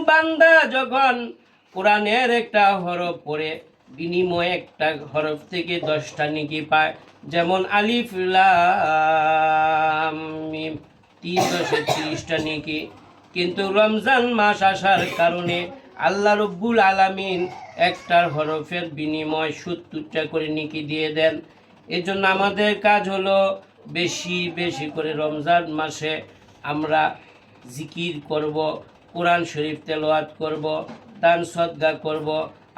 বান্দা যখন কোরআনের একটা হরফ পড়ে বিনিময়ে একটা হরফ থেকে 10টা নেকি পায়, যেমন আলিফ লাম মিম 30টা নেকি। কিন্তু রমজান মাস আসার কারণে আল্লাহ রব্বুল আলামিন একটার হরফের বিনিময় 70টা করে নেকি দিয়ে দেন। এজন্য আমাদের কাজ হলো বেশি বেশি করে রমজান মাসে আমরা জিকির করব, কোরআন শরীফ তেলাওয়াত করব, দান সদকা করব।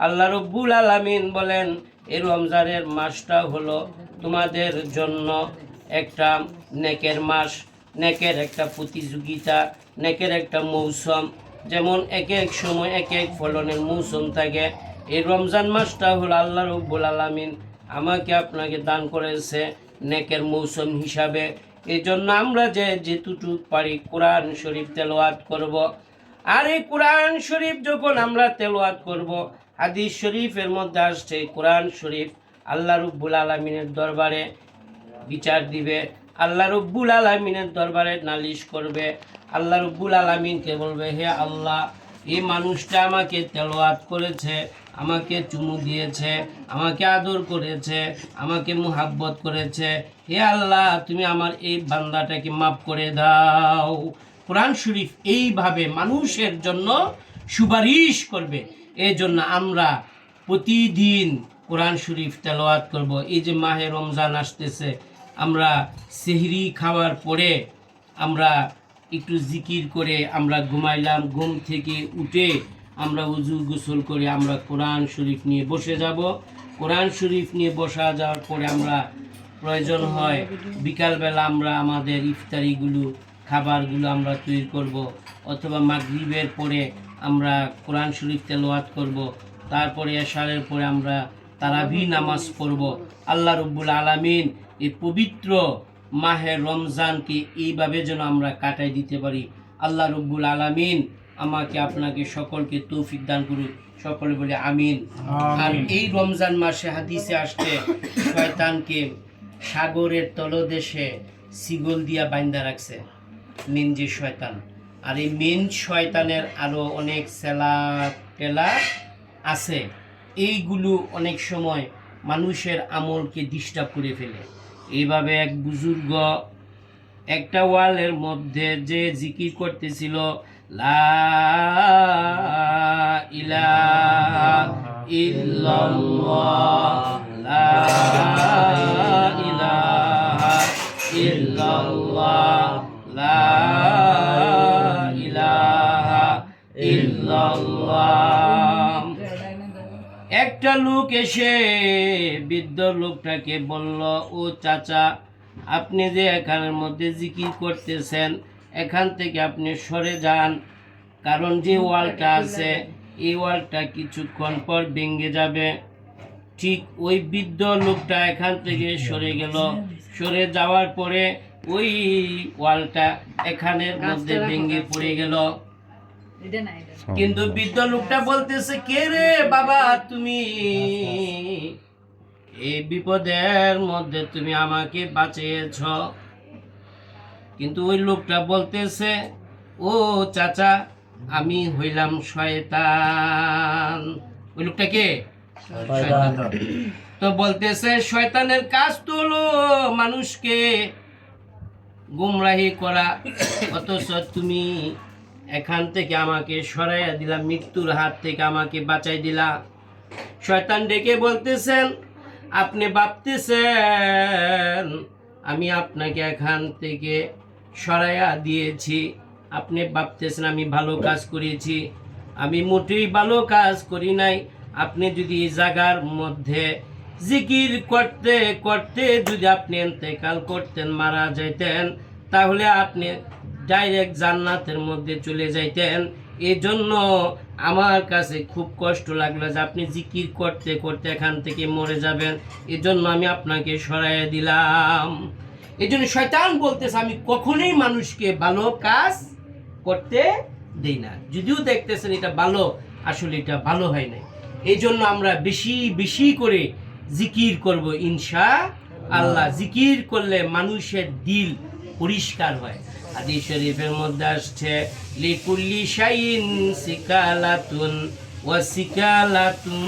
আল্লাহ রব্বুল আলামিন বলেন এই রমজানের মাসটা হলো তোমাদের জন্য একটা নেকের মাস, নেকের একটা প্রতিযোগিতা, নেকের একটা মৌসুম। যেমন এক এক সময় এক এক ফলনের মৌসুম থাকে, এই রমজান মাসটা হলো আল্লাহ রব্বুল আলামিন আমাকে আপনাকে দান করেছে নেকের মৌসুম হিসাবে। এই জন্য আমরা যেটুকু পারি কোরআন শরীফ তেলাওয়াত করব। আর এই কোরআন শরীফ যখন আমরা তেলাওয়াত করব, হাদিস শরীফের মধ্যে আসছে কোরআন শরীফ আল্লাহ রব্বুল আলামিনের দরবারে বিচার দিবে, আল্লাহ রব্বুল আলামিনের দরবারে নালিশ করবে। আল্লাহ রব্বুল আলামিনকে বলবে, হে আল্লাহ, এই মানুষটা আমাকে তেলাওয়াত করেছে, আমাকে চুমু দিয়েছে, আমাকে আদর করেছে, আমাকে মুহাব্বত করেছে, হে আল্লাহ তুমি আমার এই বান্দাটাকে মাফ করে দাও। কোরআন শরীফ এইভাবে মানুষের জন্য সুপারিশ করবে। এই জন্য আমরা প্রতিদিন কোরআন শরীফ তেলাওয়াত করব। এই যে মাহে রমজান আসতেছে, আমরা সেহরি খাওয়ার পরে আমরা একটু জিকির করে আমরা ঘুমাইলাম, ঘুম থেকে উঠে আমরা উজু গোসল করে আমরা কোরআন শরীফ নিয়ে বসে যাব। কোরআন শরীফ নিয়ে বসা যাওয়ার পরে আমরা প্রয়োজন হয় বিকালবেলা আমরা আমাদের ইফতারিগুলো খাবারগুলো আমরা তৈরি করব, অথবা মাগরিবের পরে আমরা কোরআন শরীফ তেলাওয়াত করব। তারপরে এশারের পরে আমরা তারাবি নামাজ পড়ব। আল্লাহ রব্বুল আলামিন এই পবিত্র মাহে রমজানকে এইভাবে যেন আমরা কাটাই দিতে পারি। আল্লাহ রব্বুল আলামিন আমাকে আপনাকে সকলকে তৌফিক দান করুক। সকলে বলে আমিন। আর এই রমজান মাসে হাদিসে আসছে শয়তানকে সাগরের তলদেশে শিকল দিয়া বাইন্ধা রাখছে মেন যে শয়তান। আর এই মেন শয়তানের আরো অনেক সেলা টেলা আছে, এইগুলো অনেক সময় মানুষের আমলকে ডিস্টার্ব করে ফেলে। এইভাবে এক বুজুর্গ একটা ওয়ালের মধ্যে যে জিকির করতেছিল, লা ইলাহা ইল্লাল্লাহ, লা ইলাহা ইল্লাল্লাহ, লা ইলাহা ইল্লাল্লাহ। একটা লোক এসে বৃদ্ধ লোকটাকে বলল, ও চাচা, আপনি যে এখানের মধ্যে জিকির করতেছেন, এখান থেকে আপনি সরে যান, কারণ যে ওয়ালটা আছে এই ওয়ালটা কিছুক্ষণ পর ভেঙে যাবে। ঠিক ওই বৃদ্ধ লোকটা এখান থেকে সরে গেল, সরে যাওয়ার পরে ওই ওয়ালটা এখানের মধ্যে ভেঙে পড়ে গেল। কিন্তু বৃদ্ধ লোকটা বলতেছে, কে রে বাবা, তুমি এই বিপদের মধ্যে তুমি আমাকে বাঁচিয়েছ। কিন্তু ওই লোকটা বলতেছে, ও চাচা, আমি হইলাম শয়তান। ওই লোকটা কে? শয়তান। তো বলতেছে, শয়তানের কাজ তো হলো মানুষকে গুমরাহি করা, অথচ তুমি এখান থেকে আমাকে সরাইয়া দিলা, মৃত্যুর হাত থেকে আমাকে বাঁচাই দিলা। শয়তান ডেকে বলতেছেন, আপনি ভাবতেছেন আমি আপনাকে এখান থেকে সরাইয়া দিয়েছি, আপনি ভাবতেছেন আমি ভালো কাজ করেছি। আমি মোটেই ভালো কাজ করি নাই। আপনি যদি এই জায়গার মধ্যে জিকির করতে করতে যদি আপনি ইন্তেকাল করতেন, মারা যাইতেন, তাহলে আপনি ডাইরেক্ট জান্নাতের মধ্যে চলে যাইতেন। এই জন্য আমার কাছে খুব কষ্ট লাগলো যে আপনি জিকির করতে করতে এখান থেকে মরে যাবেন, এই জন্য আমি আপনাকে সরাইয়া দিলাম। এই জন্য শয়তান বলতেছে, আমি কখনোই মানুষকে ভালো কাজ করতে দেই না, যদিও দেখতেছেন এটা ভালো, আসলে এটা ভালো হয় না। এই জন্য আমরা বেশি বেশি করে জিকির করব ইনশাআল্লাহ। জিকির করলে মানুষের দিল পরিষ্কার হয়। হাদিস শরীফের মধ্যে আসছে লিকুল্লি শাইইন সিকালাতুন ওয়া সিকালাতুন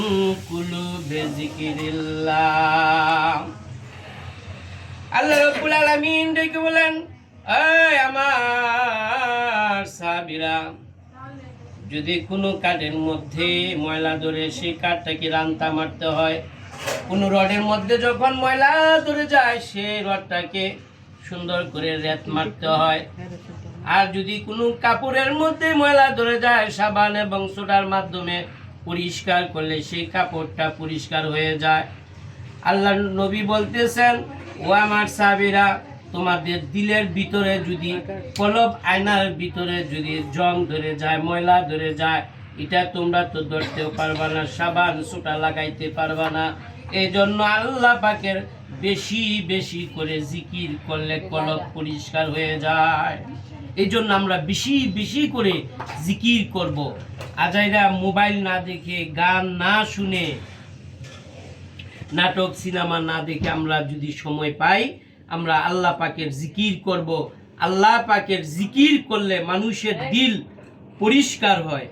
কুলুবে যিকিরিল্লাহ। আল্লাহ রাব্বুল আলামিন ডেকে বলেন, এই আমার সাহাবীরা, যদি কোনো কাঠের মধ্যে ময়লা ধরে সেই কাঠটাকে রান্তা মারতে হয়, কোনো রডের মধ্যে যখন ময়লা ধরে যায় সেই রডটাকে সুন্দর করে রেত মারতে হয়। আর যদি কোনো কাপড়ের মধ্যে ময়লা ধরে যায়, সাবান এবং সোডার মাধ্যমে পরিষ্কার করলে সেই কাপড়টা পরিষ্কার হয়ে যায়। আল্লাহ নবী বলতেছেন, ও আমার সাহাবীরা, তোমাদের দিলের ভিতরে যদি কলব আয়নার ভিতরে যদি জং ধরে যায়, ময়লা ধরে যায়, এটা তোমরা তো ধরতেও পারবা না, সাবান সোটা লাগাইতে পারবা না। এই জন্য আল্লাহ পাকের বেশি বেশি করে জিকির করলে কলব পরিষ্কার হয়ে যায়। এই জন্য আমরা বেশি বেশি করে জিকির করব। আজাইরা মোবাইল না দেখে, গান না শুনে, নাটক সিনেমা না দেখে আমরা যদি সময় পাই, আমরা আল্লাহ পাকের জিকির করব। আল্লাহ পাকের জিকির করলে মানুষের দিল পরিষ্কার হয়,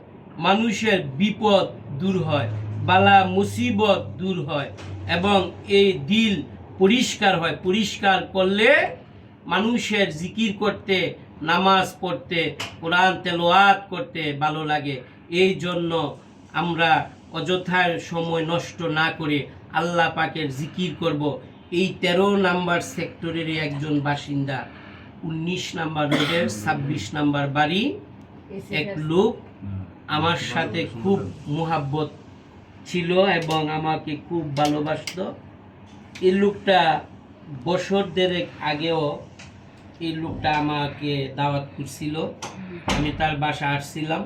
মানুষের বিপদ দূর হয়, বালা মুসিবত দূর হয় এবং এই দিল পরিষ্কার হয়। পরিষ্কার করলে মানুষের জিকির করতে, নামাজ পড়তে, কোরআন তেলাওয়াত করতে ভালো লাগে। এই জন্য আমরা অযথার সময় নষ্ট না করে আল্লাহ পাকের জিকির করব। এই 13 নাম্বার সেক্টরের একজন বাসিন্দা, 19 নাম্বার রোডের 26 নাম্বার বাড়ি, এক লোক আমার সাথে খুব মুহাব্বত ছিল এবং আমাকে খুব ভালোবাসতো। এই লোকটা বছর দেড়েক আগেও এই লোকটা আমাকে দাওয়াত করছিল, আমি তার বাসা আসছিলাম।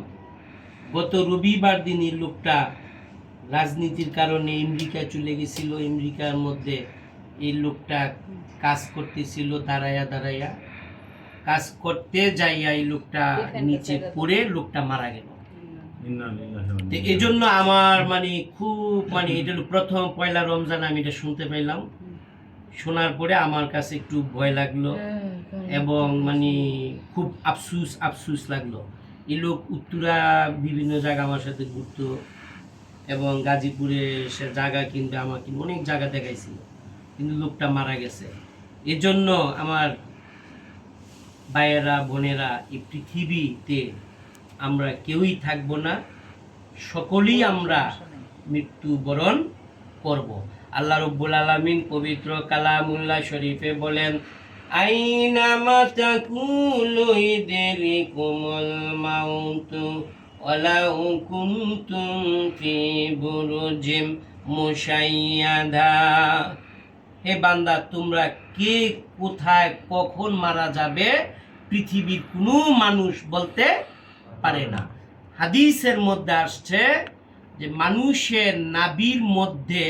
গত রবিবার দিন এই লোকটা রাজনীতির কারণে আমেরিকা চলে গেছিল। আমেরিকার মধ্যে এই লোকটা কাজ করতেছিল, দাঁড়াইয়া দাঁড়াইয়া কাজ করতে যাইয়া এই লোকটা নিচে পড়ে লোকটা মারা গেল। এই জন্য আমার খুব এটা প্রথম পয়লা রমজান আমি এটা শুনতে পাইলাম। শোনার পরে আমার কাছে একটু ভয় লাগলো এবং খুব আফসুস লাগলো। এই লোক উত্তরা বিভিন্ন জায়গা আমার সাথে ঘুরতো এবং গাজীপুরে সে জায়গা কিনবে আমাকে অনেক জায়গা দেখাইছিল, কিন্তু লোকটা মারা গেছে। এজন্য আমার ভাইয়েরা বোনেরা, এই পৃথিবীতে আমরা কেউই থাকবো না, সকলেই আমরা মৃত্যুবরণ করব। আল্লাহ রাব্বুল আলামিন পবিত্র কালামুল্লাহ শরীফে বলেন, আইনামা তাকুলু ইদরিকুমুল মাউতু ওয়ালাউ কুনতুম ফি বুরুজিম মুশাইয়াদা। হে বান্দা, তোমরা কে কোথায় কখন মারা যাবে পৃথিবীর কোনো মানুষ বলতে পারে না। হাদিসের মধ্যে আসছে যে মানুষের নাভির মধ্যে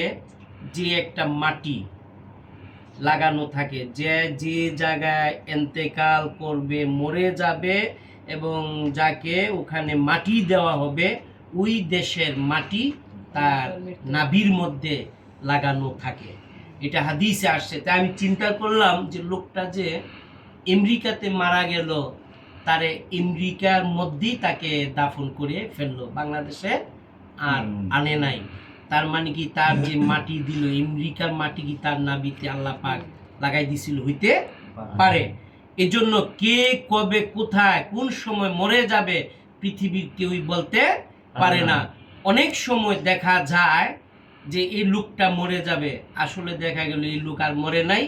যে একটা মাটি লাগানো থাকে, যে যে জায়গায় ইন্তেকাল করবে, মরে যাবে এবং যাকে ওখানে মাটি দেওয়া হবে, ওই দেশের মাটি তার নাভির মধ্যে লাগানো থাকে। এটা হাদিসে আসছে। তাই আমি চিন্তা করলাম যে লোকটা যে আমেরিকাতে মারা গেল, তারে আমেরিকার মধ্যেই তাকে দাফন করে ফেললো, বাংলাদেশে আর আনে নাই। তার কি তার যে মাটি দিল, আমেরিকার মাটি কি তার নাভিতে আল্লাহ পাক লাগাই দিছিল হইতে পারে। এজন্য কে কবে কোথায় কোন সময় মরে যাবে পৃথিবীর কেউই বলতে পারে না। অনেক সময় দেখা যায় যে এই লোকটা মরে যাবে, আসলে দেখা গেল এই লোক আর মরে নাই,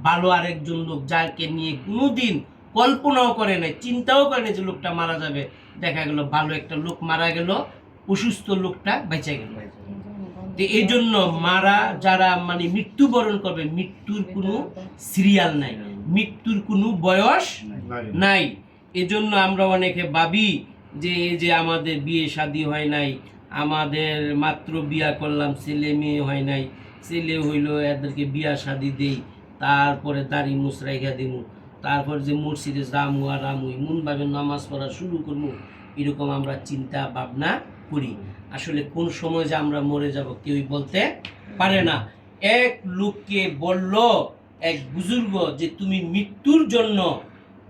ভালো আরেকজন লোক যাকে নিয়ে কোনোদিন কল্পনাও করে নাই, চিন্তাও করে নাই যে লোকটা মারা যাবে, দেখা গেল ভালো একটা লোক মারা গেল, অসুস্থ লোকটা বেঁচে গেল। এই জন্য যারা মৃত্যুবরণ করবে, মৃত্যুর কোনো সিরিয়াল নাই, মৃত্যুর কোনো বয়স নাই। এজন্য আমরা অনেকে ভাবি যে এই যে আমাদের বিয়ে শাদী হয় নাই, আমাদের মাত্র বিয়া করলাম, ছেলে মেয়ে হয় নাই, ছেলে হইল এদেরকে বিয়া শাদী দেই, তারপরে দাড়ি মুসরাইগা দিব, তারপর যে মসজিদে যামু আর আমু এমনভাবে নামাজ পড়া শুরু করবো, এরকম আমরা চিন্তা ভাবনা করি। আসলে কোন সময় যে আমরা মরে যাব কেউই বলতে পারে না। এক লোককে বলল এক বুজুর্গ যে তুমি মৃত্যুর জন্য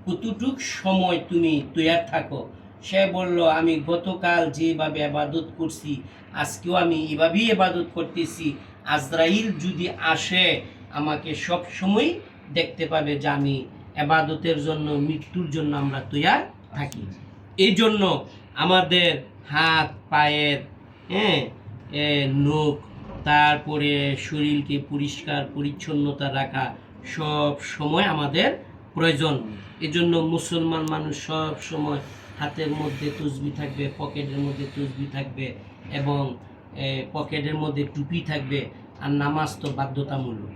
কতটুক সময় তুমি তৈয়ার থাকো। সে বলল, আমি গতকাল যেভাবে ইবাদত করছি আজকেও আমি এভাবেই ইবাদত করতেছি। আজরাইল যদি আসে আমাকে সব সময় দেখতে পাবে যে আমি ইবাদতের জন্য, মৃত্যুর জন্য আমরা তৈয়ার থাকি। এই জন্য আমাদের হাত পায়ের নখ, তারপরে শরীরকে পরিষ্কার পরিচ্ছন্নতা রাখা সব সময় আমাদের প্রয়োজন। এজন্য মুসলমান মানুষ সব সময় হাতের মধ্যে তসবিহ থাকবে, পকেটের মধ্যে তসবিহ থাকবে এবং পকেটের মধ্যে টুপি থাকবে। আর নামাজ তো বাধ্যতামূলক।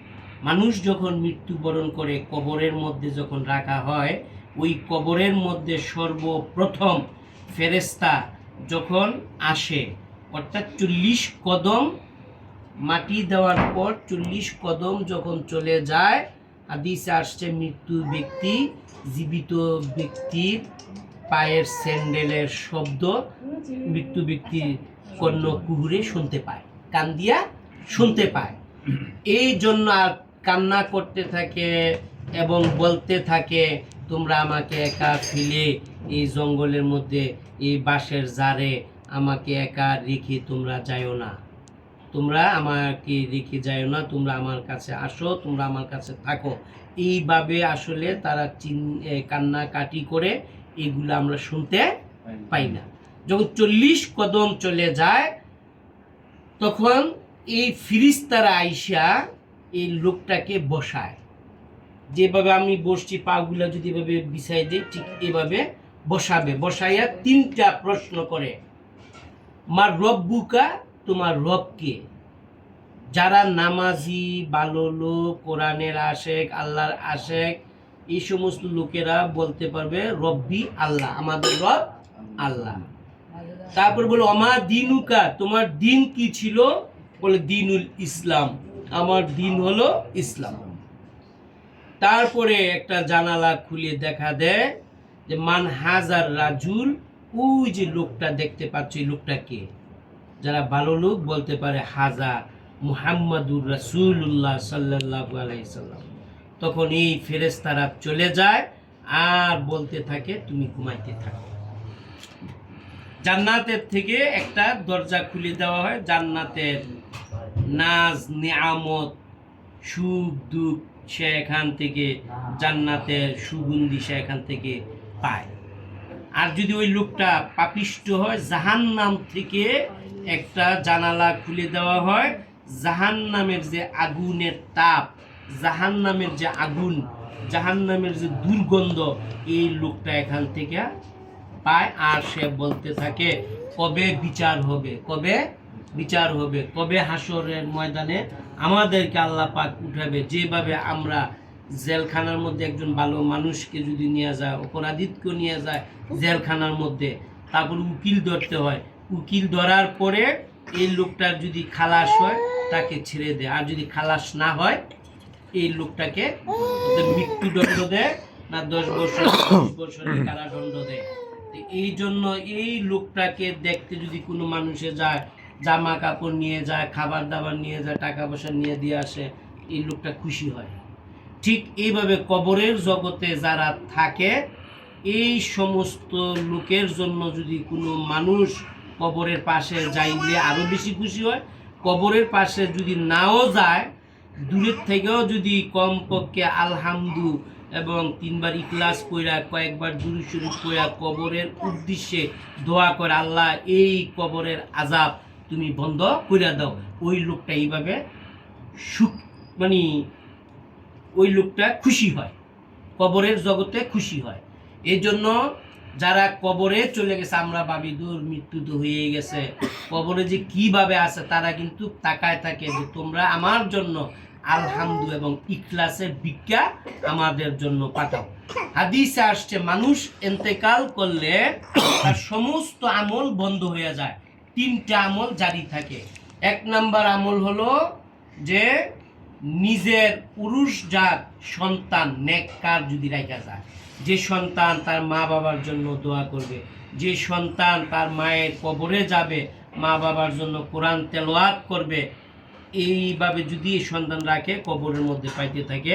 মানুষ যখন মৃত্যুবরণ করে কবরের মধ্যে যখন রাখা হয়, ওই কবরের মধ্যে সর্বপ্রথম ফেরেশতা যখন আসে, অর্থাৎ 40 কদম মাটি দেওয়ার পর 40 কদম যখন চলে যায়, হাদিসে আসছে মৃত্যু ব্যক্তি জীবিত ব্যক্তির পায়ের স্যান্ডেলের শব্দ মৃত্যু ব্যক্তির কর্ণকুহরে শুনতে পায়, কান দিয়া শুনতে পায়। এই জন্য আর কান্না করতে থাকে এবং বলতে থাকে, তোমরা আমাকে একা ফেলে এই জঙ্গলের মধ্যে, এই বাঁশের জারে আমাকে একা রেখে তোমরা যাইও না, তোমরা আমাকে রেখে যাইও না, তোমরা আমার কাছে আসো, তোমরা আমার কাছে থাকো। এইভাবে আসলে তারা কান্নাকাটি করে, এগুলো আমরা শুনতে পাই না। যখন 40 কদম চলে যায় তখন এই ফিরিস্তারা আইসা এই লোকটাকে বসায়। যেভাবে আমি বসছি, পাগুলা যদি এভাবে বিছাই দিই, ঠিক এভাবে বসাবে। বসাইয়া 3টা প্রশ্ন করে, মা রব্বুকা, তোমার রব কে? যারা নামাজি, ভালো লোক, কোরআনের আশেক, আল্লাহর আশেক, এই সমস্ত লোকেরা বলতে পারবে রব্বি আল্লাহ, আমাদের রব আল্লাহ। তারপর বলো অমা দিনুকা, তোমার দিন কি ছিল? বলে দিনুল ইসলাম, আমার দিন হলো ইসলাম। তারপরে একটা জানালা খুলে দেখা দেয় যে মান হাজার রাজুল, ওই যে লোকটা দেখতে পাচ্ছ, এই লোকটা কে? যারা ভালো লোক বলতে পারে হাজা মুহাম্মাদুর রাসূলুল্লাহ সাল্লাল্লাহু আলাইহি সাল্লাম। তখন এই ফেরেশতারা চলে যায় আর বলতে থাকে, তুমি ঘুমাইতে থাকো। জান্নাতের থেকে একটা দরজা খুলে দেওয়া হয়। জান্নাতের নাজ, নিয়ামত, সুখ দুঃখ সে এখান থেকে, জান্নাতের সুগন্ধি সে এখান থেকে পায়। আর যদি ওই লোকটা পাপিষ্ট হয়, জাহান্নাম থেকে একটা জানালা খুলে দেওয়া হয়। জাহান্নামের যে আগুনের তাপ, জাহান্নামের যে আগুন, জাহান্নামের যে দুর্গন্ধ, এই লোকটা এখান থেকে পায়। আর সে বলতে থাকে, কবে বিচার হবে, কবে বিচার হবে, কবে হাসরের ময়দানে আমাদেরকে আল্লাহ পাক উঠাবে। যেভাবে আমরা জেলখানার মধ্যে একজন ভালো মানুষকে যদি নিয়ে যায়, অপরাধীকে নিয়ে যায় জেলখানার মধ্যে, তারপর উকিল ধরতে হয়, উকিল ধরার পরে এই লোকটার যদি খালাস হয় তাকে ছেড়ে দেয়, আর যদি খালাস না হয় এই লোকটাকে মৃত্যুদণ্ড দেয়, না 10 বছরের কারাদণ্ড দেয়। এই জন্য এই লোকটাকে দেখতে যদি কোনো মানুষে যায়, জামা কাপড় নিয়ে যায়, খাবার দাবার নিয়ে যায়, টাকা পয়সা নিয়ে দিয়ে আসে, এই লোকটা খুশি হয়। ঠিক এইভাবে কবরের জগতে যারা থাকে, এই সমস্ত লোকের জন্য যদি কোনো মানুষ কবরের পাশে যাইলে আরো বেশি খুশি হয়। কবরের পাশে যদি নাও যায়, দূরের থেকেও যদি কমপক্ষে আলহামদু এবং 3 বার ইখলাস কইরা, কয়েকবার দুরূদ শরীফ কইরা কবরের উদ্দেশ্যে দোয়া করে, আল্লাহ এই কবরের আযাব তুমি বন্ধ কইরা দাও, ওই লোকটা এইভাবে সুখ, মানে ওই লোকটা খুশি হয়, কবরের জগতে খুশি হয়। এই জন্য যারা কবরে চলে গেছে, আমরা ভাবি দূর মৃত্যু তো হয়ে গেছে, কবরে যে কিভাবে আছে, তারা কিন্তু তাকায় থাকে যে তোমরা আমার জন্য আলহামদু এবং ইখলাসের ভিক্ষা আমাদের জন্য পাঠাও। হাদিসে আসছে, মানুষ ইন্তেকাল করলে তার সমস্ত আমল বন্ধ হয়ে যায়, 3টা আমল জারি থাকে। 1 নাম্বার আমল হলো যে নিজের পুরুষজাত সন্তান নেককার যদি রাখা যায়, যে সন্তান তার মা বাবার জন্য দোয়া করবে, যে সন্তান তার মায়ের কবরে যাবে, মা বাবার জন্য কোরআন তেলাওয়াত করবে, এইভাবে যদি এই সন্তান রাখে, কবরের মধ্যে পাইতে থাকে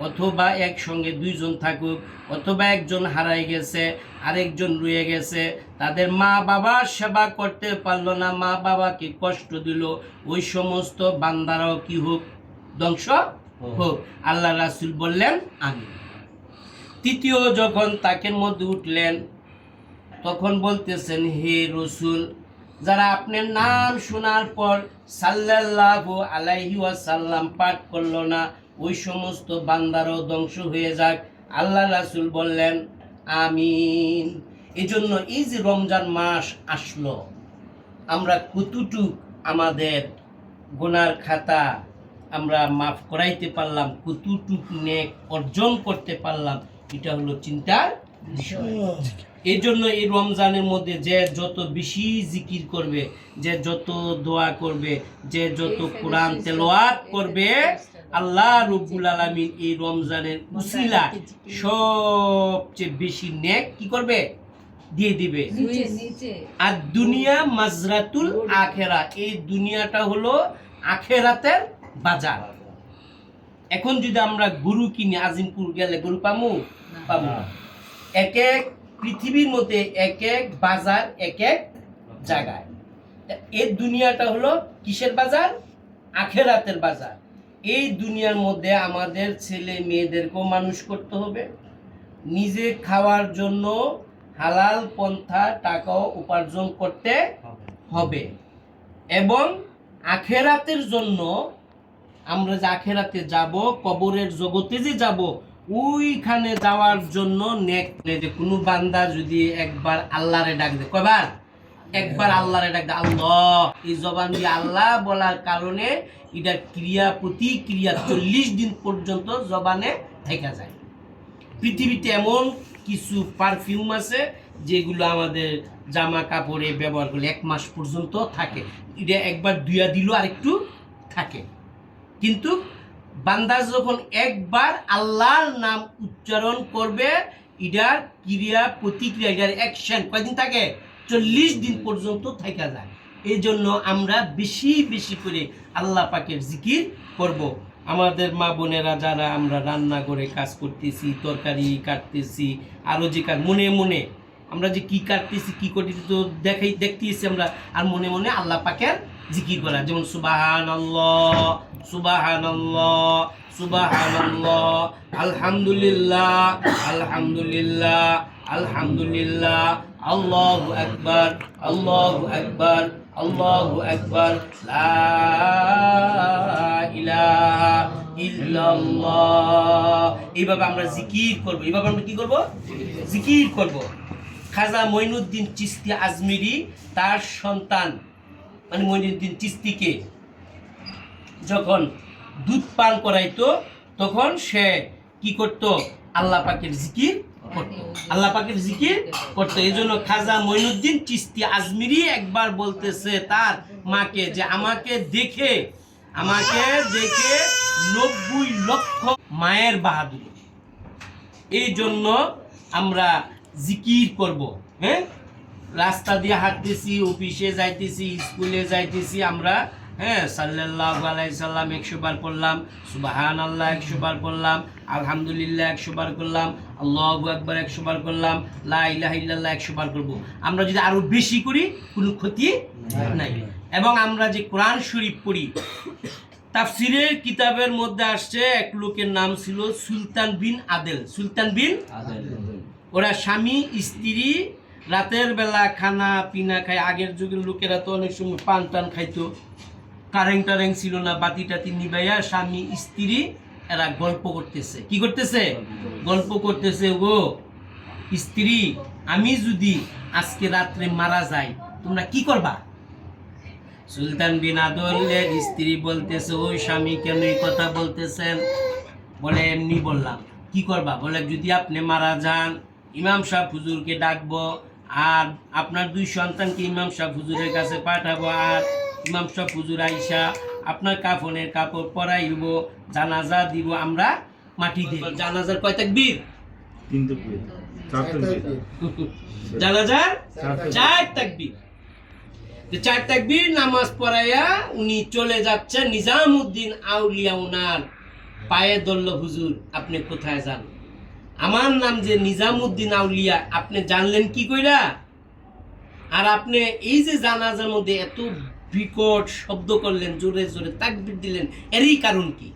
অথবা একসঙ্গে দুইজন থাকুক, অথবা একজন হারাই গেছে আরেকজন রয়ে গেছে, তাদের মা বাবার সেবা করতে পারলো না, মা বাবাকে কষ্ট দিল, ওই সমস্ত বান্দারাও কি হোক, ধ্বংস হোক। আল্লাহ রাসূল বললেন আমিন। তৃতীয় যখন তাকের মধ্যে উঠলেন তখন বলতেছেন, হে রসুল, যারা আপনার নাম শোনার পর সাল্লাল্লাহু আলাইহি ওয়াসাল্লাম পাঠ করলো না, ওই সমস্ত বান্দারও ধ্বংস হয়ে যাক। আল্লাহ রাসূল বললেন আমিন। এজন্য এই যে রমজান মাস আসলো, আমরা কতটুক আমাদের গুনার খাতা আমরা মাফ করাইতে পারলাম, কতটুক নেক অর্জন করতে পারলাম, এটা হলো চিন্তার বিষয়। এই জন্য এই রমজানের মধ্যে যে যত বেশি জিকির করবে, যে যত দোয়া করবে, যে যত কোরআন তেলাওয়াত করবে, আল্লাহ রব্বুল আলামিন এই রমজানের উসিলা সবচেয়ে বেশি নেক কি করবে, দিয়ে দিবে। আর দুনিয়া মাজরাতুল আখেরা, এই দুনিয়াটা হলো আখেরাতের বাজার। এখন যদি আমরা গরু কিনি, আজিমপুর গেলে গরু পামু না। এক এক পৃথিবীর মধ্যে এক এক বাজার, এক এক জায়গায়। এই দুনিয়াটা হলো কিসের বাজার? আখেরাতের বাজার। এই দুনিয়ার মধ্যে আমাদের ছেলে মেয়েদেরকেও মানুষ করতে হবে, নিজে খাওয়ার জন্য হালাল পন্থা টাকাও উপার্জন করতে হবে, এবং আখেরাতের জন্য আমরা যে আখেরাতে যাব, কবরের জগতে যে যাব, ওইখানে যাওয়ার জন্য নেক। যে কোনো বান্দা যদি একবার আল্লাহরে ডাক দেয়, কয়বার? একবার আল্লাহরে ডাক দেয়, আল্লাহ, এই জবান দিয়ে আল্লাহ বলার কারণে এটার ক্রিয়া প্রতিক্রিয়া 40 দিন পর্যন্ত জবানে থেকে যায়। পৃথিবীতে এমন কিছু পারফিউম আছে যেগুলো আমাদের জামা কাপড়ে ব্যবহার করলে 1 মাস পর্যন্ত থাকে, এটা একবার ধুইয়া দিল আর একটু থাকে। কিন্তু বান্দা যখন একবার আল্লাহর নাম উচ্চারণ করবে, এটার ক্রিয়া প্রতিক্রিয়া, এটার অ্যাকশন কয়দিন থাকে? 40 দিন পর্যন্ত থাকা যায়। এই জন্য আমরা বেশি বেশি করে আল্লাহ পাকের জিকির করব। আমাদের মা বোনেরা যারা আমরা রান্না করে কাজ করতেছি, তরকারি কাটতেছি, আরও যে কাজ মনে মনে আমরা যে কি কাটতেছি কি করতেছি তো দেখতেছি আমরা, আর মনে মনে আল্লাহ পাকের জিকির করা, যেমন সুবহানাল্লাহ, সুবহানাল্লাহ, সুবহানাল্লাহ, আলহামদুলিল্লাহ, আলহামদুলিল্লাহ, আলহামদুলিল্লাহ, আল্লাহু আকবার, আল্লাহু আকবার, আল্লাহু আকবার, লা ইলাহা ইল্লাল্লাহ। এইভাবে আমরা জিকির করব, এইভাবে আমরা কি করব? জিকির করব। খাজা মঈনুদ্দিন চিশতি আজমিরি তার সন্তান মানে মঈনুদ্দিন চিশতিকে যখন দুধ পান করাইতো, তখন সে কি করত? আল্লাহ পাকের জিকির করত, আল্লাহ পাকের জিকির করত। এই জন্য খাজা মঈনুদ্দিন চিশতি আজমিরি একবার বলতেছে তার মাকে যে আমাকে দেখে 90 লক্ষ মায়ের বাহাদুরি। এই জন্য আমরা জিকির করব। হ্যাঁ, রাস্তা দিয়ে হাঁটতেছি, অফিসে যাইতেছি, স্কুলে যাইতেছি, আমরা হ্যাঁ সাল্লাল্লাহু আলাইহি সাল্লাম 100 বার পড়লাম, সুবহানাল্লাহ 100 বার পড়লাম, আলহামদুলিল্লাহ 100 বার করলাম, আল্লাহু আকবার 100 বার করলাম, লা ইলাহা ইল্লাল্লাহ 100 বার করব। আমরা যদি আরো বেশি করি কোনো ক্ষতি নাই। এবং আমরা যে কোরআন শরীফ পড়ি, তাফসিরের কিতাবের মধ্যে আসছে এক লোকের নাম ছিল সুলতান বিন আদেল। সুলতান বিন আদেল, ওরা স্বামী স্ত্রী রাতের বেলা খানা পিনা খায়। আগের যুগের লোকেরা তো অনেক সময় পান টান খাইতো, কারেন্ট টারেন্ট ছিল না, বাতি টাতি নিবাইয়া স্বামী স্ত্রী এরা গল্প করতেছে। কি করতেছে? গল্প করতেছে। গো স্ত্রী, আমি যদি আজকে রাত্রে মারা যাই, তোমরা কি করবা? সুলতান বিন আদলের স্ত্রী বলতেছে, ওই স্বামী কেন এই কথা বলতেছেন? বলে এমনি বললাম। কি করবা? বলে যদি আপনি মারা যান, ইমাম সাহেব হুজুরকে ডাকবো, আর আপনার 2 সন্তানকে ইমাম সাহেব হুজুরের কাছে পাঠাবো, আর ইমাম সাহেব হুজুর আইসা আপনার কাফনের কাপড় পরাইব, জানাজা দিব, আমরা মাটি দিব। জানাজার কয় তাকবীর? 3 তাকবীর, 4 তাকবীর। জানাজার 4 তাকবীর। 4 তাকবীর নামাজ পড়াইয়া উনি চলে যাচ্ছেন নিজামউদ্দিন আউলিয়া উনার পায়ে ধরল, হুজুর আপনি কোথায় যান? আমার নাম যে নিজামুদ্দিন আউলিয়া, আপনি জানলেন কি কইরা? আর আপনি এই যে জানাজার মধ্যে এত বিকট শব্দ করলেন, জোরে জোরে তাকবীর দিলেন, এরই কারণ কি?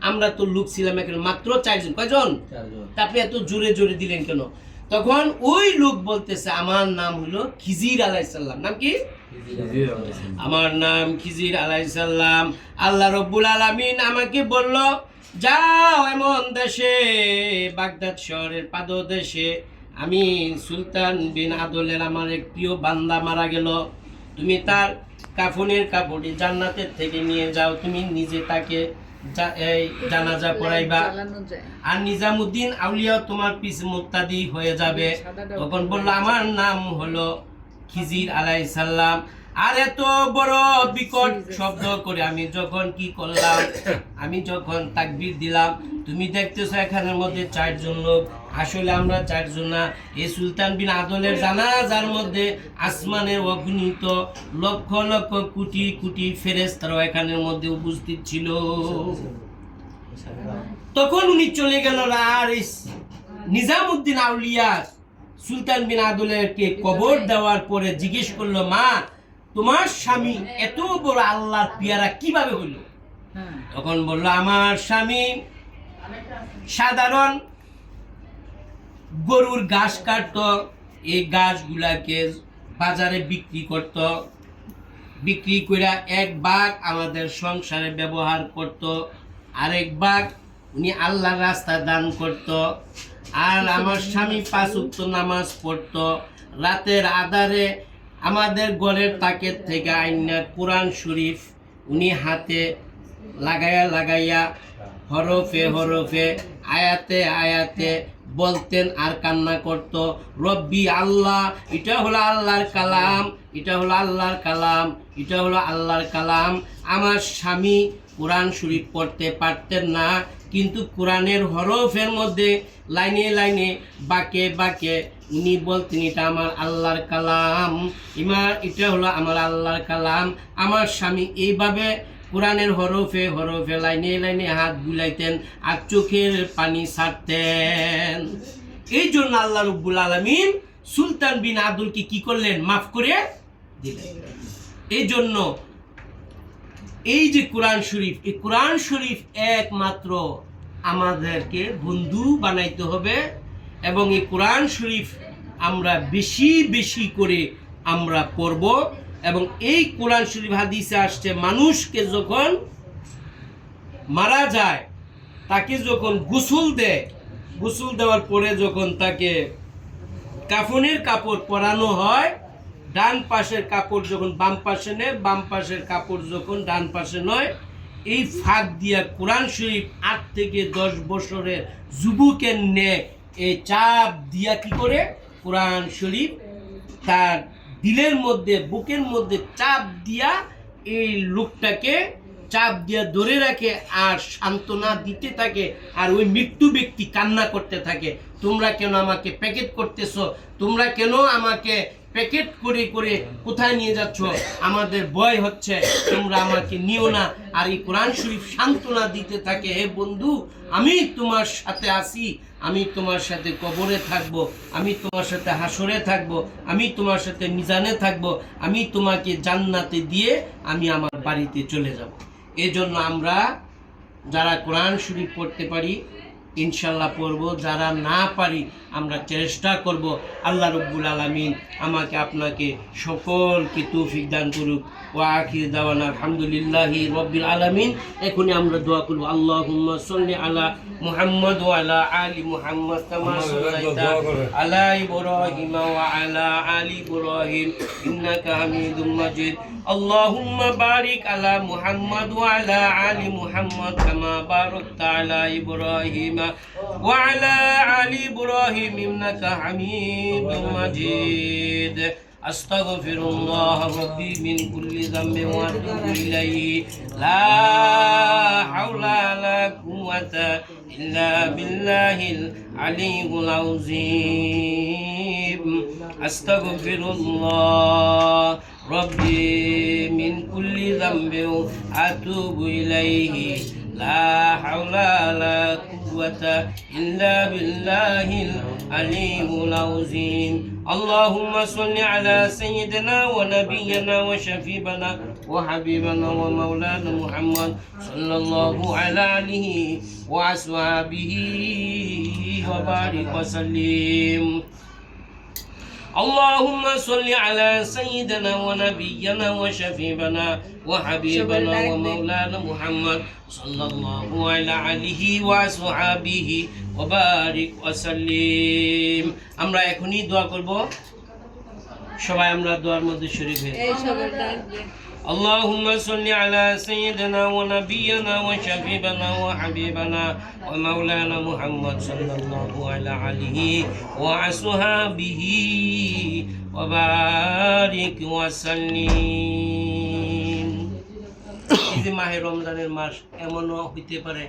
আমরা তো লোক ছিলাম এখানে মাত্র 4 জন। কয়জন? 4 জন। তা আপনি এত জোরে জোরে দিলেন কেন? তখন ওই লোক বলতেছে, আমার নাম হলো খিজির আলাইহিসসালাম। নাম কি? আমার নাম খিজির আলাইহিসসালাম। আল্লাহ রব্বুল আলামিন আমাকে বলল, যাও এমন দেশে, বাগদাদ শহরের পাদদেশে, আমি সুলতান বিন আদলের আমার এক প্রিয় বান্দা মারা গেল, তুমি তার কাফনের কাপড়টি জান্নাতের থেকে নিয়ে যাও, তুমি নিজে তাকে এই জানাজা পড়াইবা, আর নিজামুদ্দিন আউলিয়া তোমার পিছ মুক্তাদি হয়ে যাবে। তখন বলল, আমার নাম হলো খিজির আলাইহিসসালাম। আর এত বড় বিকট শব্দ করে আমি যখন কি করলাম, আমি যখন তাকবীর দিলাম, তুমি দেখতেছো এখানের মধ্যে 4 জন লোক, আসলে আমরা 4 জন না। এই সুলতান বিন আদলের জানাজার মধ্যে আসমানের অগণিত লক্ষ লক্ষ কোটি কোটি ফেরেশতারা এখানের মধ্যে উপস্থিত ছিল। তখন উনি চলে গেল, আর নিজামুদ্দিন আউলিয়া সুলতান বিন আদলেরকে কবর দেওয়ার পরে জিজ্ঞেস করলো, মা তোমার স্বামী এত বড় আল্লাহর পিয়ারা কিভাবে হইল? তখন বলল, আমার স্বামী সাধারণ গরুর ঘাস কাটতো, এই ঘাসগুলাকে বাজারে বিক্রি করত, বিক্রি করে এক ভাগ আমাদের সংসারে ব্যবহার করত, আরেক ভাগ উনি আল্লাহর রাস্তায় দান করত। আর আমার স্বামী 5 ওয়াক্ত নামাজ পড়তো। রাতের আধারে আমাদের ঘরের তাকের থেকে আইনা কোরআন শরীফ উনি হাতে লাগাইয়া লাগাইয়া হরফে হরফে আয়াতে আয়াতে বলতেন আর কান্না করত, রব্বি আল্লাহ, এটা হলো আল্লাহর কালাম, এটা হলো আল্লাহর কালাম, এটা হলো আল্লাহর কালাম। আমার স্বামী কোরআন শরীফ পড়তে পারতেন না, কিন্তু কোরআনের হরফের মধ্যে লাইনে লাইনে বাঁকে বাঁকে উনি বলতেন, এটা আমার আল্লাহর কালাম, এটা হলো আমার আল্লাহর কালাম। আমার স্বামী এইভাবে কোরআনের হরফে হরফে লাইনে লাইনে হাত বুলাইতেন আর চোখের পানি ছাড়তেন। এই জন্য আল্লাহ রব্বুল আলামিন সুলতান বিন আদলকে কি করলেন? মাফ করে দিলেন। এই জন্য এই যে কোরআন শরীফ, এই কোরআন শরীফ একমাত্র আমাদেরকে বন্ধু বানাইতে হবে, এবং এই কোরআন শরীফ আমরা বেশি বেশি করে আমরা পড়ব। এবং এই কোরআন শরীফ হাদিসে আসছে, মানুষকে যখন মারা যায় তাকে যখন গোসল দেয়, গোসল দেওয়ার পরে যখন তাকে কাফনের কাপড় পরানো হয়, ডান পাশের কাপড় যখন বাম পাশে নেয়, বাম পাশের কাপড় যখন ডান পাশে নয়, এই ফাঁক দিয়া কোরআন শরীফ 8 থেকে 10 বছরের যুবকের নেয় এই চাপ দিয়া কি করে কোরআন শরীফ তার দিলের মধ্যে, বুকের মধ্যে চাপ দিয়া এই লোকটাকে চাপ দিয়া ধরে রাখে আর সান্ত্বনা দিতে থাকে। আর ওই মৃত্যু ব্যক্তি কান্না করতে থাকে, তোমরা কেন আমাকে প্যাকেট করতেছো, তোমরা কেন আমাকে প্যাকেট করে করে কোথায় নিয়ে যাচ্ছ, আমাদের ভয় হচ্ছে, তোমরা আমাকে নিও না। আর এই কোরআন শরীফ সান্ত্বনা দিতে থাকে, হে বন্ধু আমি তোমার সাথে আছি, আমি তোমার সাথে কবরে থাকবো, আমি তোমার সাথে হাসরে থাকবো, আমি তোমার সাথে মিজানে থাকবো, আমি তোমাকে জান্নাতে দিয়ে আমি আমার বাড়িতে চলে যাব। এই জন্য আমরা যারা কোরআন শরীফ পড়তে পারি ইনশাল্লাহ পড়ব, যারা না পারি আমরা চেষ্টা করব। আল্লাহ রব্বুল আলামিন আমাকে আপনাকে সকলকে তৌফিক দান করুক। ওয়া আখির দাওয়ানা আলহামদুলিল্লাহি রাব্বিল আলামিন। এখনই আমরা দোয়া করব, আল্লাহুম্মা সাল্লি আলা মুহাম্মদ ওয়া আলা আলি মুহাম্মদ কামা সাল্লাইতা আলা ইব্রাহিম ওয়া আলা আলি ইব্রাহিম ইন্নাকা হামিদুম মাজিদ। আল্লাহুম্মা বারিক আলা মুহাম্মদ ওয়া আলা আলি মুহাম্মদ কামা বারাকতা আলা ইব্রাহিম ওয়া আলা আলি ইব্রাহিম ইন্নাকা হামিদুম মাজিদ। আস্তাগফিরুল্লাহ রাব্বি মিন কুল্লি যামবিন ওয়া আতুবু ইলাইহি লা হাওলা ওয়ালা কুওয়াতা ইল্লা বিল্লাহিল আলিয়্যিল আযীম। আস্তাগফিরুল্লাহ রাব্বি মিন কুল্লি যামবিন ওয়া আতুবু ইলাইহি لا حول ولا قوة إلا بالله العلي العظيم اللهم صل على سيدنا ونبينا وشفيعنا وحبيبنا ومولانا محمد صلى الله عليه وأصحابه وبارك وسلم اللهم صل على سيدنا ونبينا وشفيعنا وحبيبنا ومولانا محمد صلى الله عليه وصحبه وبارك وسلم আমরা এখনই দোয়া করব সবাই আমরা দোয়ার মধ্যে শরীক হই اللهم صل على سيدنا ونبينا وشفيعنا وحبيبنا ومولانا محمد صلى الله عليه وصحبه وبارك وسلم এই যে মাহে রমজানের মাস এমনও হইতে পারে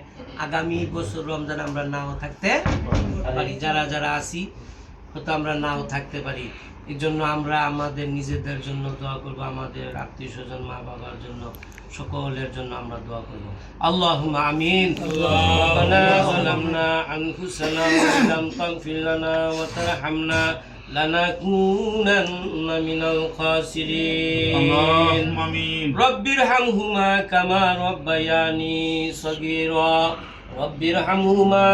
আগামী বছর রমজান আমরা নাও থাকতে পারি যারা যারা আছি হয়তো আমরা নাও থাকতে পারি এই জন্য আমরা আমাদের নিজেদের জন্য দোয়া করব আমাদের আত্মীয় স্বজন মা বাবার জন্য সকলের জন্য আমরা দোয়া করব আল্লাহুম্মা আমিন রব্বানা যালামনা আনফুসানা ওয়া লাম তাগফির লানা ওয়া তারহামনা লানাকুনান্না মিনাল খাসিরিন اللهم آمين রব্বিরহামহুমা কামা রব্বায়ানি সগীরা রব্বিরহামহুমা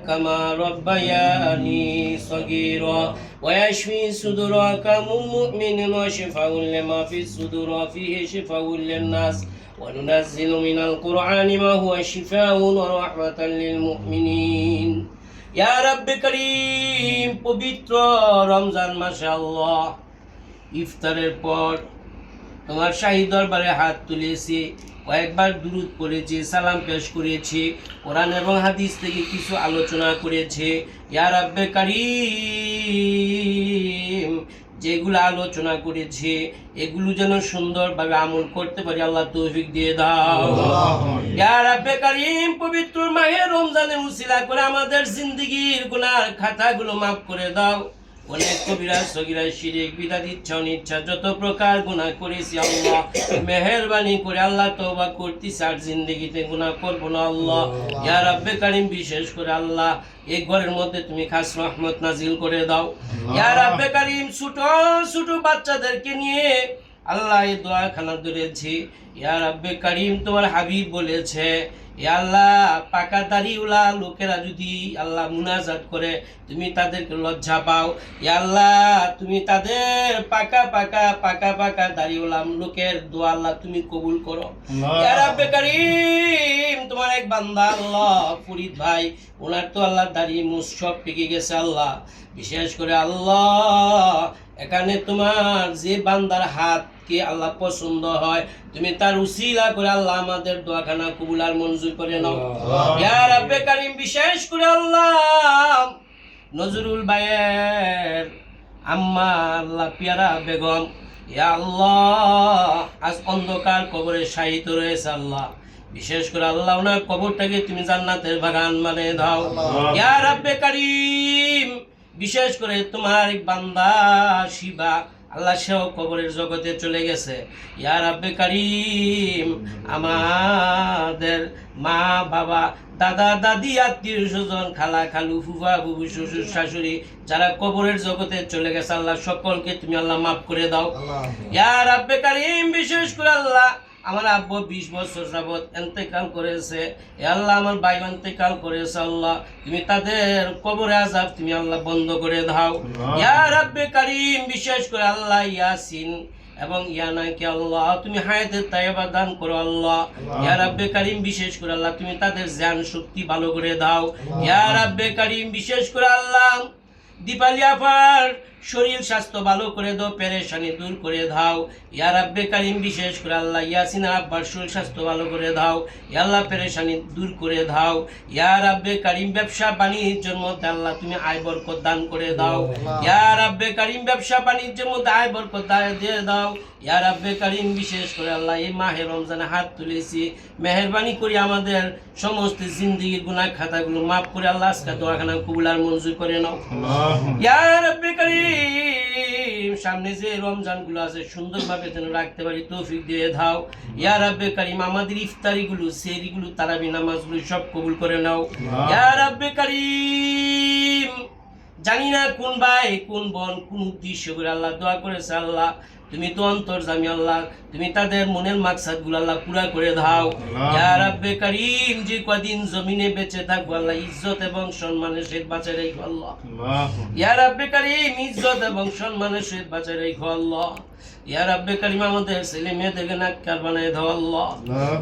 কামা রব্বায়ানি সগীরা ويشفي صدور كم مؤمن وشفاء لما في الصدور وفيه شفاء للناس وننزل من القرآن ما هو شفاء ورحمة للمؤمنين يا رب كريم পবিত্র রমজান মাশাআল্লাহ ইফতারের পর তোমার শাহী দরবারে হাত তুলেছি কয়েকবার দুরূদ পড়েছি সালাম পেশ করেছি কোরআন এবং হাদিস থেকে কিছু আলোচনা করেছে ইয়া রাব্বে কারীম যেগুলো আলোচনা করেছে এগুলো যেন সুন্দরভাবে আমল করতে পারি আল্লাহ তৌফিক দিয়ে দাও ইয়া রাব্বে কারীম পবিত্র মাহে রমজানের উসিলা করে আমাদের জিন্দেগীর গুনাহ খাতাগুলো maaf করে দাও অনেক কবিরা সগীরা শিরক বিদআত ইচ্ছা অনিচ্ছা যত প্রকার গুনাহ করেছি আল্লাহ মেহেরবানি করে আল্লাহ তওবা করতেছি আর জিন্দেগিতে গুনাহ করব না আল্লাহ ইয়া রাব্বে কারীম বিশেষ করে আল্লাহ এই ঘরের মধ্যে তুমি খাস রহমত নাজিল করে দাও ইয়া রাব্বে কারীম ছোট ছোট বাচ্চাদেরকে নিয়ে আল্লাহ এই দোয়াখানা ধরেছি ইয়া রাব্বে কারীম তোমার হাবিব বলেছে ইয়া আল্লাহ পাকা দাড়িওয়ালা লোকেরা যদি আল্লাহ মুনাজাত করে তুমি তাদেরকে লজ্জা পাও ইয়া আল্লাহ তুমি তাদের পাকা পাকা পাকা পাকা দাড়িওয়ালা লোকের দোয়া আল্লাহ তুমি কবুল করো ইয়া রাব্বে কারীম তোমার এক বান্দা আল্লাহ ফরিদ ভাই ওনার তো আল্লাহ দাড়ি মুছ সব পেকে গেছে আল্লাহ বিশেষ করে আল্লাহ এখানে তোমার যে বান্দার হাত কে আল্লাহ পছন্দ হয় তুমি তার উসিলা করে আল্লাহ আমাদের দোয়াখানা কবুল আর মঞ্জুর করে নাও ইয়া রাব্বে কারীম বিশেষ করে আল্লাহ নজরুল ভাইয়ের আম্মা আল্লাহ পিয়ারা বেগম ইয়া আল্লাহ আজ অন্ধকার কবরে শায়িত রয়েছে আল্লাহ বিশেষ করে আল্লাহ ওনার কবরটাকে তুমি জান্নাতের বাগান বানিয়ে দাও ইয়া রাব্বে কারীম বিশেষ করে তোমার এক বান্দা শিবা আল্লাহ সেও কবরের জগতে চলে গেছে ইয়া রাব্বে কারীম আমাদের মা বাবা দাদা দাদি আত্মীয় স্বজন খালা খালু ফুফা বুবু শ্বশুর শাশুড়ি যারা কবরের জগতে চলে গেছে আল্লাহ সকলকে তুমি আল্লাহ মাফ করে দাও ইয়া রাব্বে কারীম বিশেষ করে আল্লাহ আমার আব্বু 20 বছর যাবত ইন্তেকাল করেছে হে আল্লাহ আমার ভাই ইন্তেকাল করেছে আল্লাহ তুমি তাদের কবরে আযাব তুমি আল্লাহ বন্ধ করে দাও ইয়া রাব্বে কারীম বিশেষ করে আল্লাহ ইয়াসিন এবং ইয়ানাকে আল্লাহ তুমি হায়াতে তাইয়্যিবা দান করো আল্লাহ ইয়া রাব্বে কারীম বিশেষ করে আল্লাহ তুমি তাদের জ্ঞান শক্তি ভালো করে দাও ইয়া রাব্বে কারীম বিশেষ করে আল্লাহ দীপালি আপার শরীর স্বাস্থ্য ভালো করে দাও পেরেশানি দূর করে দাও ইয়া রাব্বে কারীম বিশেষ করে আল্লাহ ইয়াসিন আব্বার শরীর স্বাস্থ্য ভালো করে দাও ইয়া আল্লাহ পেরেশানি দূর করে দাও ইয়া রাব্বে কারীম ব্যবসা বাণিজ্যের মধ্যে আল্লাহ তুমি আয় বরকত দান করে দাও ইয়া রাব্বে কারীম ব্যবসা বাণিজ্যের মধ্যে আয় বরকত দিয়ে দাও ইয়া রাব্বে কারীম বিশেষ করে আল্লাহ এই মাহে রমজানে হাত তুলেছি মেহেরবানি করে আমাদের সমস্ত জিন্দেগির গুনাহ খাতাগুলো maaf করে আল্লাহ আজকে দোয়াখানা কবুল আর মঞ্জুর করে নাও ইয়া রাব্বে কারীম কারীম সামনে যে রমজানগুলো আছে সুন্দরভাবে যেন রাখতে পারি তৌফিক দিয়ে দাও ইয়া রাব্বে কারীম আমাদের ইফতারিগুলো সেহরিগুলো তারাবি নামাজগুলো সব কবুল করে নাও ইয়া রাব্বে কারীম জানি না কোন ভাই কোন বোন কোন উদ্দেশ্য করে আল্লাহ দোয়া করেছে আল্লাহ তুমি তো অন্তর্যামী আল্লাহ তুমি তাদের মনের মাকসাদগুলো আল্লাহ পুরা করে দাও ইয়া রাব্বে কারীম যে কদিন জমিনে বেঁচে থাকবো আল্লাহ ইজ্জত এবং সম্মানের সহিত বাঁচায় রাখো আল্লাহ ইয়া রাব্বে কারীম ইজ্জত এবং সম্মানের সহিত বাঁচায় রাখো আল্লাহ ইয়া রাব্বে কারীম আমাদের ছেলে মেয়েদেরকে নেককার বানায় দাও আল্লাহ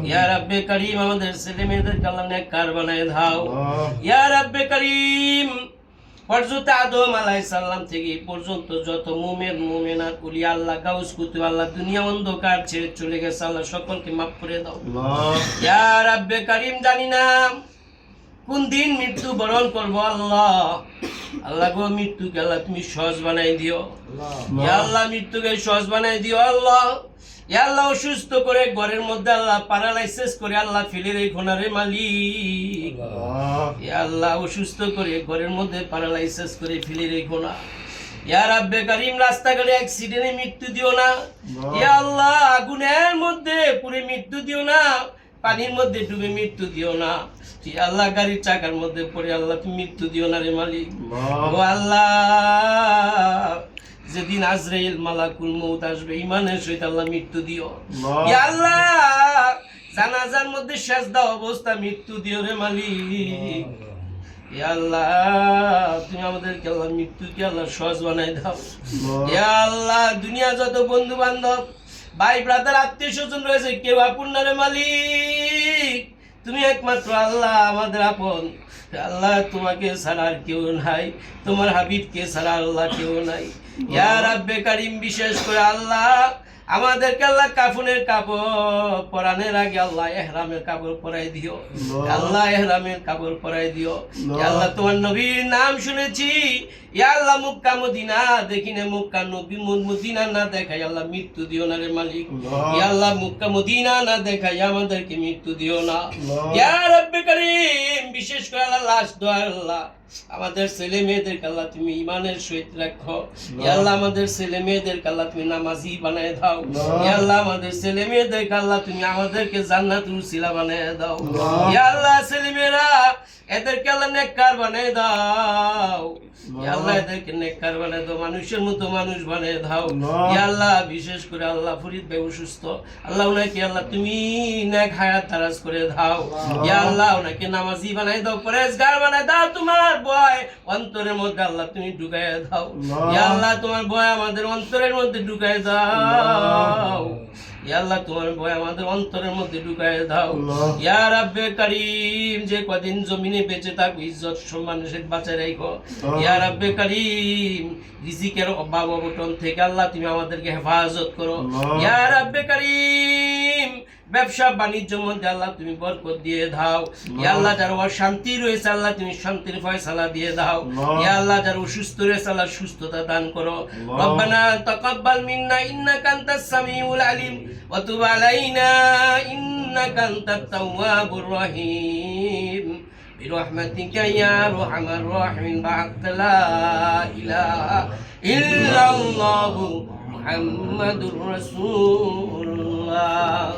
ইয়া রাব্বে কারীম আমাদের ছেলে মেয়েদেরকে আল্লাহ নেককার বানায় দাও ইয়া রাব্বে কারীম হযরত আদম আলাইহিস সালাম থেকে পর্যন্ত যত মুমিন মুমিনাত ওলি আল্লাহ গাউস কুতুব আল্লাহ দুনিয়া অন্ধকার ছেড়ে চলে গেছে আল্লাহ সকলকে maaf করে দাও ইয়া রাব্বে কারীম জানি না কোন দিন মৃত্যু বরণ করব আল্লাহ আল্লাহ গো মৃত্যুকে আল্লাহ তুমি সহজ বানাই দিও ইয়া আল্লাহ মৃত্যুকে সহজ বানাই দিও আল্লাহ ইয়া আল্লাহ অসুস্থ করে ঘরের মধ্যে আল্লাহ প্যারালাইসিস করে আল্লাহ ফেলে রেখো না রে মালিক ইয়া আল্লাহ অসুস্থ করে ঘরের মধ্যে প্যারালাইসিস করে ফেলে রেখো না ইয়া রাব্বে কারীম রাস্তাঘাটে অ্যাক্সিডেন্টে মৃত্যু দিও না ইয়া আল্লাহ আগুনের মধ্যে পুড়ে মৃত্যু দিও না পানির মধ্যে ডুবে মৃত্যু দিও না ইয়া আল্লাহ গাড়ির চাকার মধ্যে পড়ে আল্লাহ তুমি মৃত্যু দিও না রে মালিক ও আল্লাহ যেদিন আজরাইল মালাকুল মউত আসবে ঈমানের সহিত আল্লাহ মৃত্যু দিও ইয়া আল্লাহ জানাজার মধ্যে সেজদা অবস্থা মৃত্যু দিও রে মালিক ইয়া আল্লাহ তুমি আমাদেরকে আল্লাহ মৃত্যুকে আল্লাহ সহজ বানাই দাও ইয়া আল্লাহ দুনিয়া যত বন্ধু বান্ধব ভাই ব্রাদার আত্মীয় স্বজন রয়েছে কেউ আপন না রে মালিক তুমি একমাত্র আল্লাহ আমাদের আপন আল্লাহ তোমাকে ছাড়া আর কেউ নাই তোমার হাবিবকে ছাড়া আল্লাহ কেউ নাই ইয়া রাব্বে কারীম বিশেষ করে আল্লাহ আমাদেরকে আল্লাহ কাফনের কাপড় পরানোর আগে আল্লাহ ইহরামের কাপড় পরাই দিও আল্লাহ ইহরামের কাপড় পরাই দিও ইয়া আল্লাহ তোমার নবীর নাম শুনেছি ইয়া আল্লাহ মক্কা মদিনা দেখিনে মক্কা নবী মদিনা না দেখাই আল্লাহ মৃত্যু দিও না রে মালিক ইয়া আল্লাহ মক্কা মদিনা না দেখাই আমাদেরকে মৃত্যু দিও না ইয়া রাব্বে কারীম বিশেষ করে আল্লাহ লাস্ট দোয়া আল্লাহ আমাদের ছেলে মেয়েদেরকে আল্লাহ তুমি ঈমানের সহিত রাখো ইয়া আল্লাহ আমাদের ছেলে মেয়েদেরকে আল্লাহ তুমি নামাজি বানায় দাও ইয়া আল্লাহ আমাদের ছেলে মেয়েদেরকে আল্লাহ তুমি আমাদেরকে জান্নাতুল উসিলা বানায় দাও ইয়া আল্লাহ ছেলে মেয়েরা এদেরকে আল্লাহ নেককার বানায় দাও ইয়া আল্লাহ এদেরকে নেককার বানায় দাও মানুষের মতো মানুষ বানায় দাও ইয়া আল্লাহ বিশেষ করে আল্লাহ ফরিদ ভাই অসুস্থ আল্লাহ ওনাকে আল্লাহ তুমি নেক হায়াত দারাজ করে দাও ইয়া আল্লাহ ওনাকে নামাজি বানায় দাও পরেজগার বানায় দাও তোমার ভয় অন্তরের মধ্যে আল্লাহ তুমি ঢুকায় দাও ইয়া আল্লাহ তোমার ভয় আমাদের অন্তরের মধ্যে ঢুকায় দাও ইয়া আল্লাহ তোমার ভয় আমাদের অন্তরের মধ্যে ঢুকায় দাও ইয়া রাব্বে কারীম যে কদিন জমিনে বেঁচে থাকবো ইজ্জত সম্মানের সাথে বাঁচায় রাখো ইয়া রাব্বে কারীম রিজিকের অভাব অবটন থেকে আল্লাহ তুমি আমাদেরকে হেফাজত করো ইয়া রাব্বে কারীম ব্যবসা বাণিজ্যের মধ্যে আল্লাহ তুমি বরকত দিয়ে দাও ইয়া আল্লাহ যার অশান্তি রয়েছে আল্লাহ তুমি শান্তির ফয়সালা দিয়ে দাও ইয়া আল্লাহ যার অসুস্থ রয়েছে আল্লাহ সুস্থতা দান করো রব্বানা তাকাব্বাল মিন্না ইন্নাকা আনতাস সামিউল আলিম ওয়া তুব আলাইনা ইন্নাকা আনতাত তাওয়াবুর রহিম برحمتك يا ارحم الراحمين بعد لا اله الا الله محمد رسول الله.